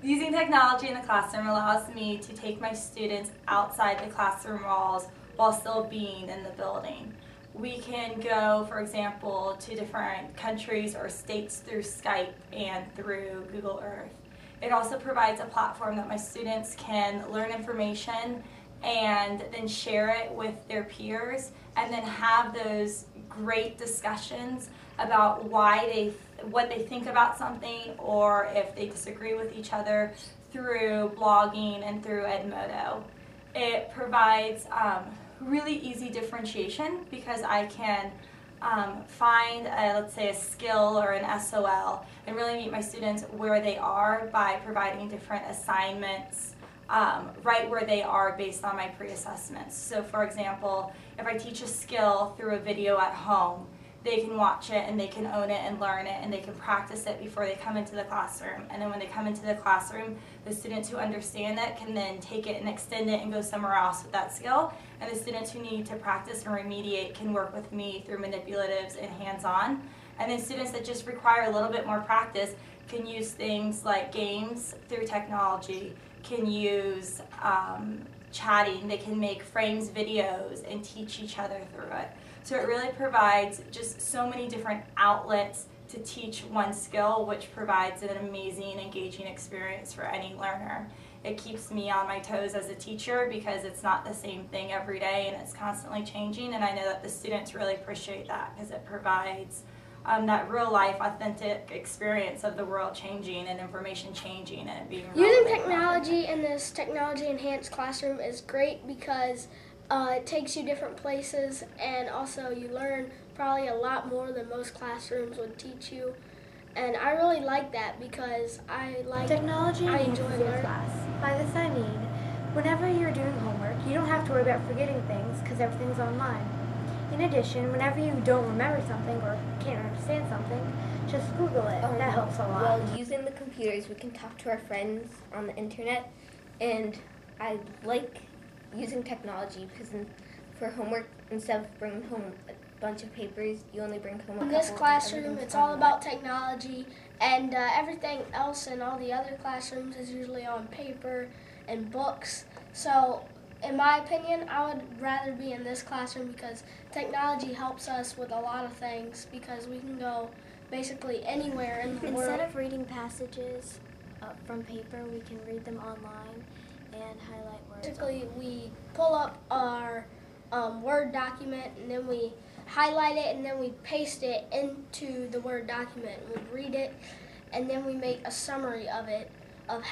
Using technology in the classroom allows me to take my students outside the classroom walls while still being in the building. We can go, for example, to different countries or states through Skype and through Google Earth. It also provides a platform that my students can learn information and then share it with their peers and then have those great discussions about what they think about something or if they disagree with each other through blogging and through Edmodo. It provides really easy differentiation because I can find, let's say, a skill or an SOL and really meet my students where they are by providing different assignments right where they are based on my pre-assessments. So for example, if I teach a skill through a video at home, they can watch it and they can own it and learn it and they can practice it before they come into the classroom. And then when they come into the classroom, the students who understand it can then take it and extend it and go somewhere else with that skill. And the students who need to practice and remediate can work with me through manipulatives and hands-on. And then students that just require a little bit more practice can use things like games through technology, can use chatting, they can make frames videos and teach each other through it. So it really provides just so many different outlets to teach one skill, which provides an amazing, engaging experience for any learner. It keeps me on my toes as a teacher because it's not the same thing every day and it's constantly changing, and I know that the students really appreciate that because it provides that real-life, authentic experience of the world changing and information changing and it being Using technology in this technology-enhanced classroom is great because it takes you different places, and also you learn probably a lot more than most classrooms would teach you. And I really like that because I technology enjoy enhances your class. By this I mean, whenever you're doing homework, you don't have to worry about forgetting things because everything's online. In addition, whenever you don't remember something or can't understand something, just Google it. That helps a lot. Well, using the computers, we can talk to our friends on the internet, and I like using technology because for homework, instead of bringing home a bunch of papers, you only bring home a couple. In this classroom, it's all about technology, and everything else in all the other classrooms is usually on paper and books. So, in my opinion, I would rather be in this classroom because technology helps us with a lot of things because we can go basically anywhere in the world. Instead of reading passages from paper, we can read them online and highlight words. Basically, we pull up our Word document and then we highlight it and then we paste it into the Word document. We read it and then we make a summary of it, of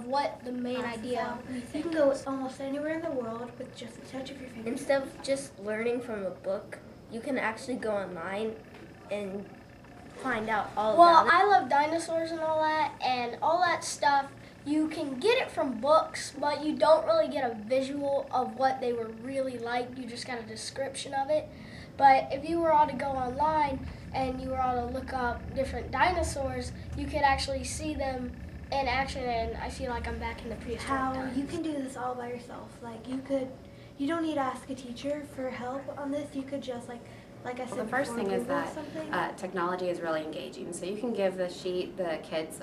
what the main idea we think. You can go almost anywhere in the world with just a touch of your finger. Instead of just learning from a book, you can actually go online and find out all about it. Well, I love dinosaurs and all that stuff. You can get it from books, but you don't really get a visual of what they were really like. You just got a description of it. But if you were all to go online and you were all to look up different dinosaurs, you could actually see them in action, and I feel like I'm back in the prehistoric times. You can do this all by yourself. You don't need to ask a teacher for help on this. You could just like I said, well, the first thing is Google that technology is really engaging. So you can give the kids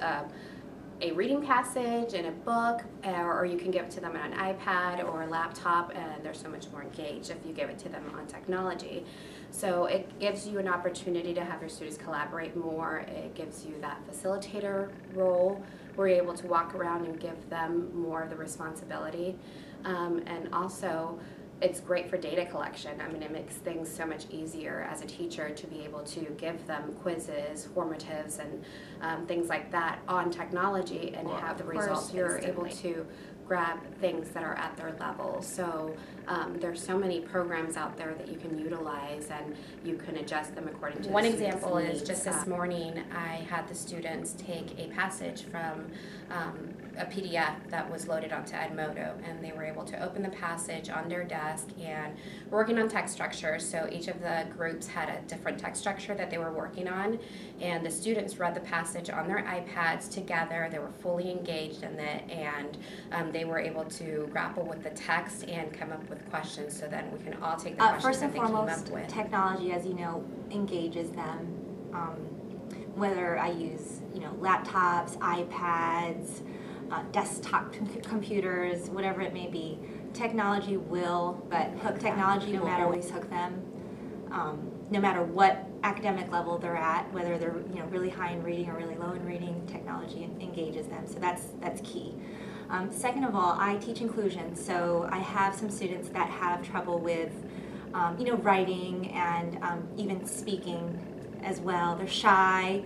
a reading passage in a book, or you can give it to them on an iPad or a laptop, and they're so much more engaged if you give it to them on technology. So it gives you an opportunity to have your students collaborate more. It gives you that facilitator role where you're able to walk around and give them more of the responsibility. And also, it's great for data collection. I mean, it makes things so much easier as a teacher to be able to give them quizzes, formatives, and things like that on technology and have the results. You're able to grab things that are at their level. So there's so many programs out there that you can utilize, and you can adjust them according to One the example students' is needs. just this morning I had the students take a passage from a PDF that was loaded onto Edmodo, and they were able to open the passage on their desk, and we're working on text structure, so each of the groups had a different text structure that they were working on, and the students read the passage on their iPads together. They were fully engaged in it, and they were able to grapple with the text and come up with questions, so then we can all take the questions First that and they came foremost, up with. technology, as you know, engages them. whether I use, laptops, iPads, desktop computers, whatever it may be. Technology will, but hook technology, no matter always hook them. No matter what academic level they're at, whether they're really high in reading or really low in reading, technology engages them. So that's key. Second of all, I teach inclusion, so I have some students that have trouble with writing and even speaking as well. They're shy,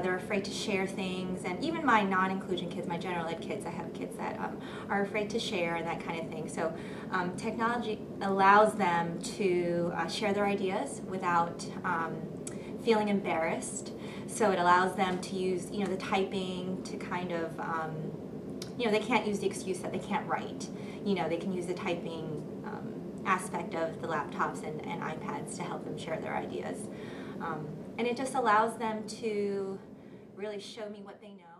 they're afraid to share things, and even my non-inclusion kids, my general ed kids, I have kids that are afraid to share and that kind of thing. So technology allows them to share their ideas without feeling embarrassed. So it allows them to use the typing to kind of they can't use the excuse that they can't write. They can use the typing aspect of the laptops and iPads to help them share their ideas. And it just allows them to really show me what they know.